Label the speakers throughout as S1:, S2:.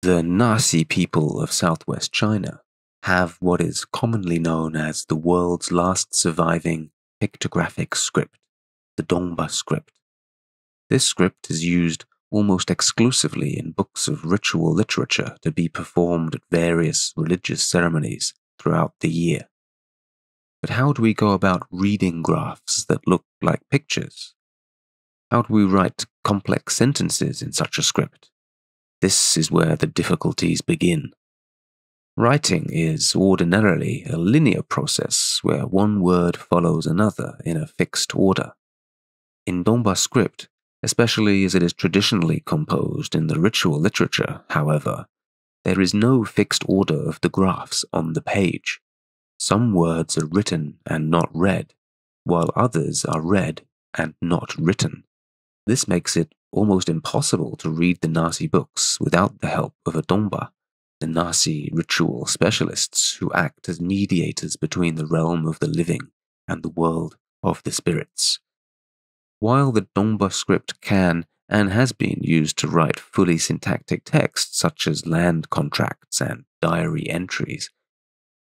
S1: The Naxi people of southwest China have what is commonly known as the world's last surviving pictographic script, the dongba script. This script is used almost exclusively in books of ritual literature to be performed at various religious ceremonies throughout the year. But how do we go about reading graphs that look like pictures? How do we write complex sentences in such a script? This is where the difficulties begin. Writing is ordinarily a linear process where one word follows another in a fixed order. In dongba script, especially as it is traditionally composed in the ritual literature, however, there is no fixed order of the graphs on the page. Some words are written and not read, while others are read and not written. This makes it almost impossible to read the Naxi books without the help of a dongba, the Naxi ritual specialists who act as mediators between the realm of the living and the world of the spirits. While the dongba script can and has been used to write fully syntactic texts such as land contracts and diary entries,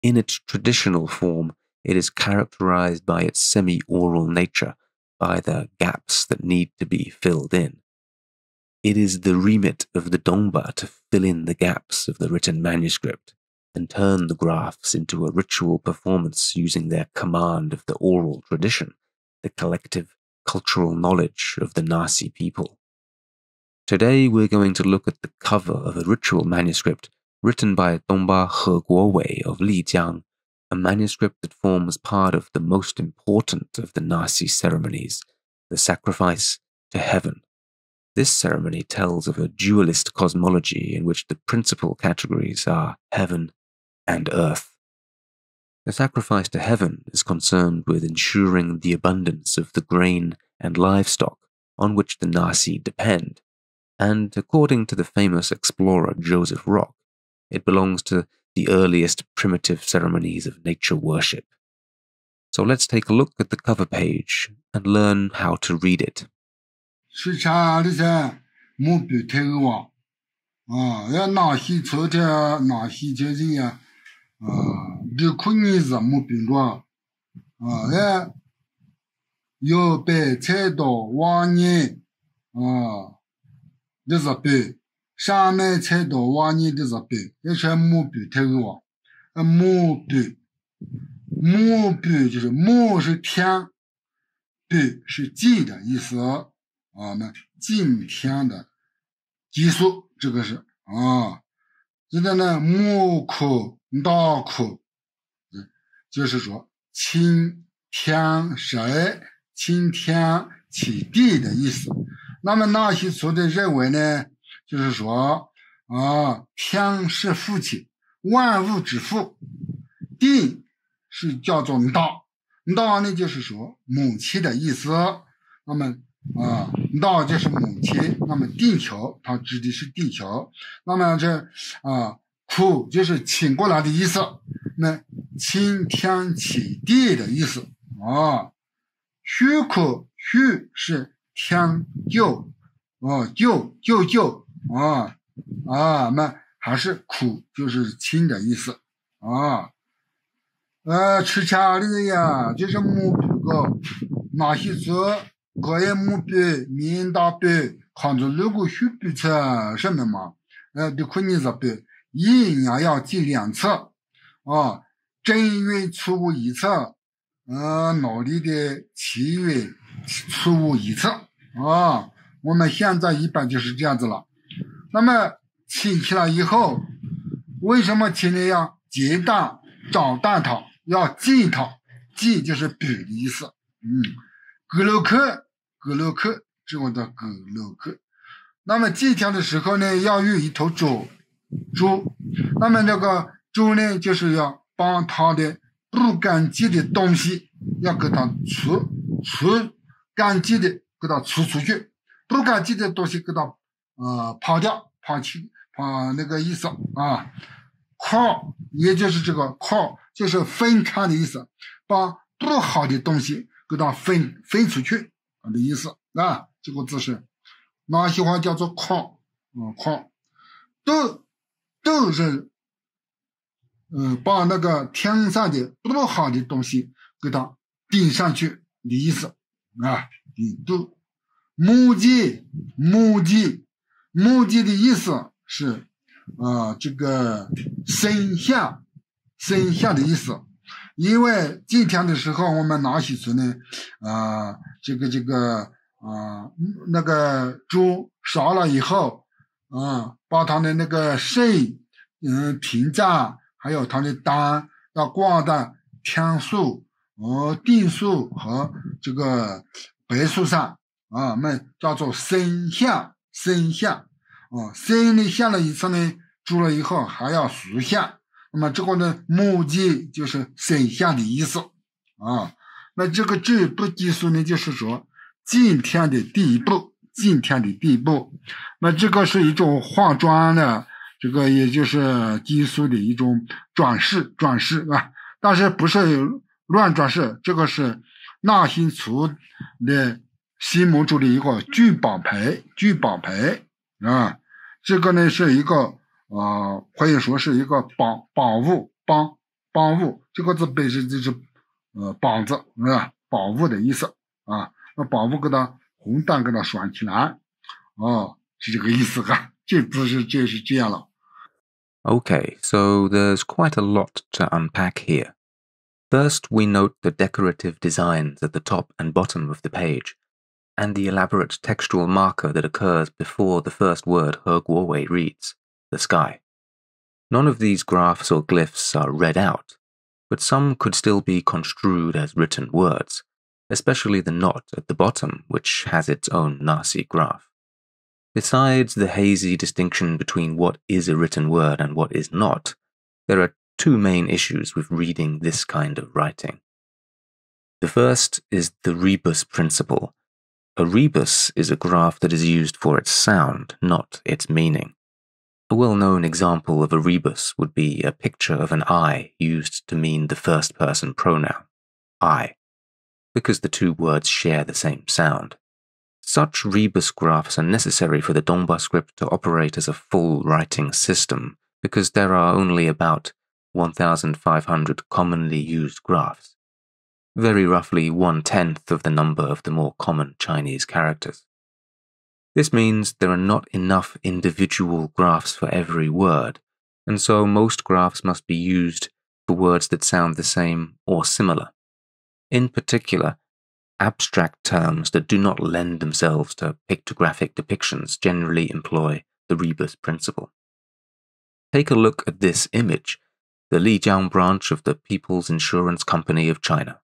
S1: in its traditional form it is characterized by its semi-oral nature, by the gaps that need to be filled in. It is the remit of the dongba to fill in the gaps of the written manuscript and turn the graphs into a ritual performance using their command of the oral tradition, the collective cultural knowledge of the Naxi people. Today we're going to look at the cover of a ritual manuscript written by dongba He Guowei of Lijiang, a manuscript that forms part of the most important of the Naxi ceremonies, the sacrifice to heaven. This ceremony tells of a dualist cosmology in which the principal categories are heaven and earth. The sacrifice to heaven is concerned with ensuring the abundance of the grain and livestock on which the Naxi depend, and according to the famous explorer Joseph Rock, it belongs to the earliest primitive ceremonies of nature worship. So let's take a look at the cover page and learn how to read it.
S2: 是查的噻，目标头啊，要拿西车的，拿西车的呀，这可你是目标着，要被踩到瓦泥，这是被上面踩到瓦泥的是被，这是目标头啊，目标就是目是天，标是记的意思。那今天的技术，这个是这个呢，木口、大口，就是说青天水、青天起地的意思。那么那些说的认为呢，就是说天是父亲，万物之父，地是叫做大，大呢就是说母亲的意思。那么大就是母亲，那么地球它指的是地球，那么这苦就是请过来的意思，那青天起地的意思虚苦虚是天救那还是苦就是亲的意思吃家里的呀，就是目标个哪些做个人目标明达标看着如果虚标测什么嘛就可你是标一年要记2次正月初五1次农历的7月初五1次我们现在一般就是这样子了。那么请起来以后，为什么请你要结蛋找蛋它要记它，记就是标的意思格鲁克是我的格鲁克。那么祭天的时候呢，要有一头猪，那么这个猪呢，就是要把它的不干净的东西要给它除干净的给它除出去，不干净的东西给它抛掉，抛那个意思靠也就是这个靠就是分开的意思，把不好的东西给它分出去的意思这个字是那些话叫做靠靠都都是把那个天上的不好的东西给它顶上去的意思啊，顶住。目击的意思是这个声响的意思。因为今天的时候我们拿起词呢那个猪杀了以后把它的那个肾评价还有它的胆要挂在天数定数和这个倍数上我们叫做声响声的下了一次呢，住了以后还要数下，那么这个呢目击就是声响的意思那这个制度技术呢，就是说今天的第一步，那这个是一种化妆的，这个也就是技术的一种转世但是不是乱转世，这个是纳新族的心目中的一个聚宝盆这个呢是一个可以说是一个宝物，这个字本身就是绑子宝物的意思那宝物给它红蛋给它拴起来是这个意思这字是就是这样了。
S1: Okay, so there's quite a lot to unpack here. First, we note the decorative designs at the top and bottom of the page, and the elaborate textual marker that occurs before the first word He Guowei reads, the sky. None of these graphs or glyphs are read out, but some could still be construed as written words, especially the knot at the bottom, which has its own Naxi graph. Besides the hazy distinction between what is a written word and what is not, there are two main issues with reading this kind of writing. The first is the rebus principle. A rebus is a graph that is used for its sound, not its meaning. A well-known example of a rebus would be a picture of an I used to mean the first-person pronoun, I, because the two words share the same sound. Such rebus graphs are necessary for the dongba script to operate as a full writing system, because there are only about 1,500 commonly used graphs, very roughly 1/10 of the number of the more common Chinese characters. This means there are not enough individual graphs for every word, and so most graphs must be used for words that sound the same or similar. In particular, abstract terms that do not lend themselves to pictographic depictions generally employ the rebus principle. Take a look at this image, the Lijiang branch of the People's Insurance Company of China.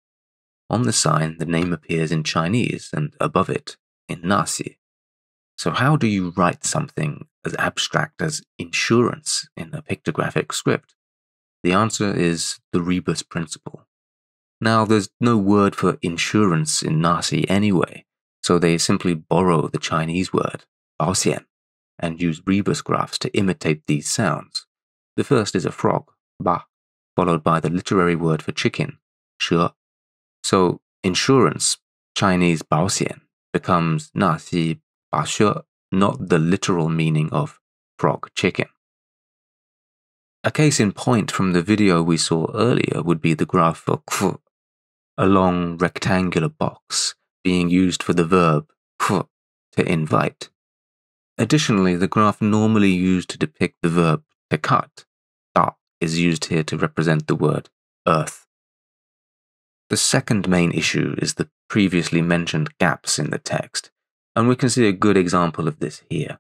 S1: On the sign, the name appears in Chinese and above it in Naxi. So how do you write something as abstract as insurance in a pictographic script? The answer is the rebus principle. Now, there's no word for insurance in Naxi anyway, so they simply borrow the Chinese word, 保险, and use rebus graphs to imitate these sounds. The first is a frog, 吧, followed by the literary word for chicken, 蛇. So, insurance, Chinese 保险, becomes Naxi 把蛇, not the literal meaning of frog chicken. A case in point from the video we saw earlier would be the graph for 可, a long rectangular box being used for the verb 可, to invite. Additionally, the graph normally used to depict the verb to cut, 打, is used here to represent the word earth. The second main issue is the previously mentioned gaps in the text, and we can see a good example of this here.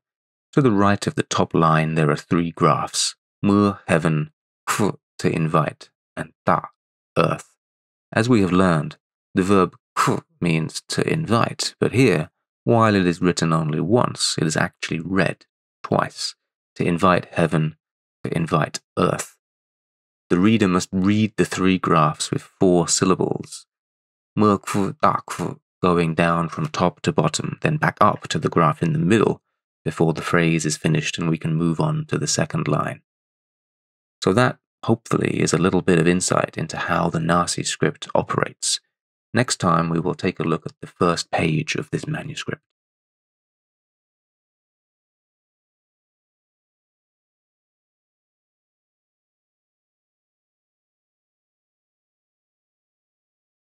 S1: To the right of the top line there are three graphs, 么, heaven, 可, to invite, and 大, earth. As we have learned, the verb 可 means to invite, but here, while it is written only once, it is actually read twice, to invite heaven, to invite earth. The reader must read the three graphs with 4 syllables, 么可, 大可, going down from top to bottom, then back up to the graph in the middle, before the phrase is finished and we can move on to the second line. So that, hopefully, is a little bit of insight into how the Naxi script operates. Next time we will take a look at the first page of this manuscript.